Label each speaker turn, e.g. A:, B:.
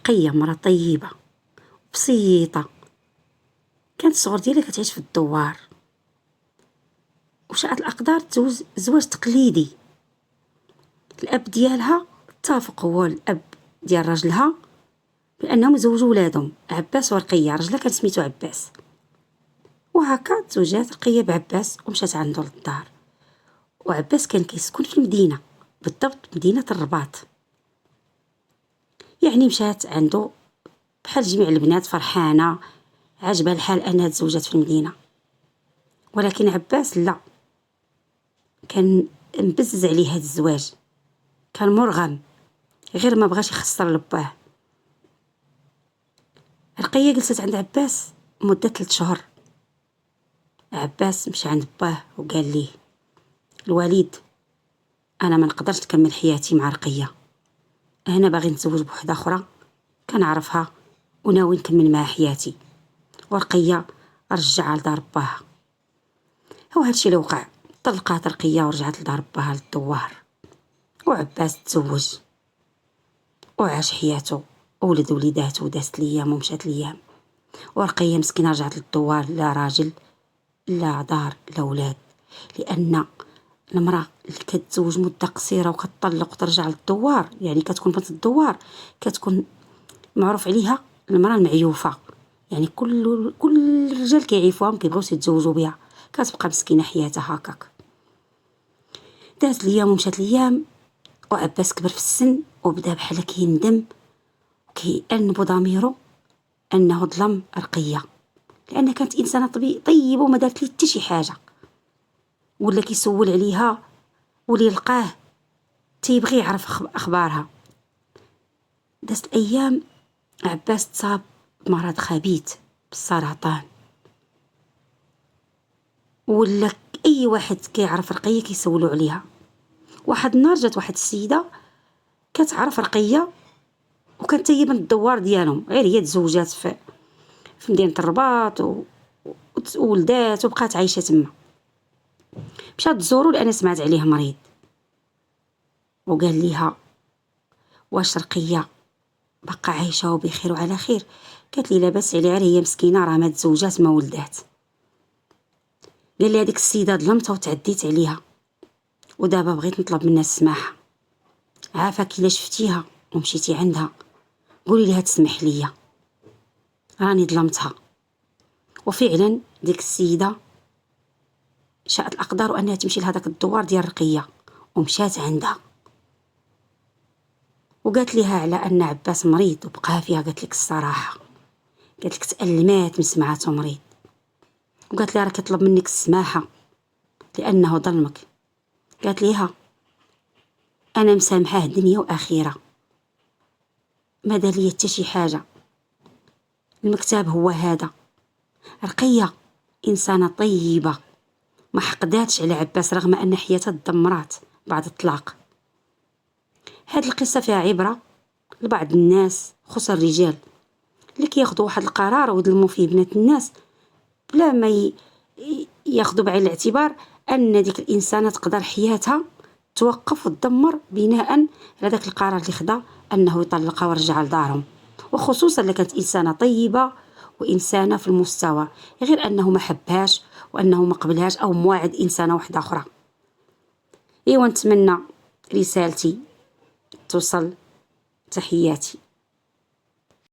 A: رقية مرة طيبة بسيطة، كانت الصغر ديالها كتعيش في الدوار، وشاءت الأقدار تزوج زواج تقليدي. الأب ديالها اتفق هو الأب ديال راجلها بأنهم يزوجوا ولادهم عباس ورقية. راجلها كان سميتو عباس، وهكا تزوجات رقية بعباس ومشات عنده للدار. وعباس كان كيسكن في المدينة، بالضبط مدينة الرباط. يعني مشات عنده بحال جميع البنات فرحانة، عجبها الحال أنها تزوجت في المدينة. ولكن عباس لا، كان مبزز عليه هذا الزواج، كان مرغم، غير ما بغاش يخسر لباه. رقية جلست عند عباس مدة 3 شهور. عباس مشى عند باه وقال ليه: الوالد، انا ما نقدرش نكمل حياتي مع رقية، انا باغي نتزوج بوحده اخرى كنعرفها وناوي نكمل معها حياتي. ورقية رجعها لدار باها. هو هادشي اللي وقع. طلقات رقية ورجعت لدار باها للدوار، وعباس تزوج وعاش حياته وولد وليداته، ودازت الايام ومشات الايام. ورقية مسكينة رجعت للدوار، لا راجل لا دار لا ولاد. لان المراه اللي كتزوج مده قصيره وكتطلق وترجع للدوار، يعني كتكون بنت الدوار، كتكون معروف عليها المراه المعيوفه. يعني كل الرجال كيعيفوها وكيبغيو يتزوجوا بها، كتبقى مسكينه حياتها هكاك. دازت الايام ومشات الايام، وعباس كبر في السن وبدا بحال كيندم وكيأنب ضميره انه ظلم رقيه، لان كانت انسانه طيبه وما دارت ليه حتى شي حاجه. ولا كيسول عليها، واللي لقاه تيبغي يعرف اخبارها. دازت الايام، عباس تصاب بمرض خبيث بالسرطان. ولا اي واحد كيعرف رقيه كيسولوا عليها. واحد النهار جات واحد السيده كتعرف رقيه، وكانت هي بنت الدوار ديالهم، غير هي تزوجات في مدينه الرباط وولدات وبقات عايشه تما. مشات تزورو لان سمعت عليه مريض، وقال ليها: واش رقيه بقى عايشه وبخير وعلى خير؟ قالت لي: لاباس عليها، هي مسكينه راه ما تزوجات ما ولدات. قال لي: هذيك السيده ظلمتها وتعديت عليها، ودابا بغيت نطلب منها السماح. عافاك الا شفتيها ومشيتي عندها قولي لها تسمح لي، راني ظلمتها. وفعلا ديك السيده شاءت الاقدار انها تمشي لهذاك الدوار ديال رقيه، ومشات عندها وقالت لها على ان عباس مريض وبقى فيها. قالت لك الصراحه، قالت لك تألمات من سمعته مريض، وقالت لها راه كيطلب منك السماحه لانه ظلمك. قالت ليها: انا مسامحاه دنيا واخره، ما دار لي حتى شي حاجه، المكتاب هو هذا. رقيه انسانه طيبه، ما حقداتش على عباس رغم ان حياتها تدمرات بعد الطلاق. هاد القصه فيها عبره لبعض الناس، خصوصا الرجال اللي كياخذوا واحد القرار ويظلموا فيه بنات الناس بلا ما ياخذوا بعين الاعتبار ان ديك الانسانه تقدر حياتها توقف وتدمر بناء على داك القرار اللي خدا انه يطلقها ويرجع لدارهم. وخصوصا اللي كانت انسانه طيبه وانسانه في المستوى، غير انه ما حبهاش وانه ما قبلهاش او مواعد انسانه واحده اخرى. ايوا نتمنى رسالتي توصل. تحياتي.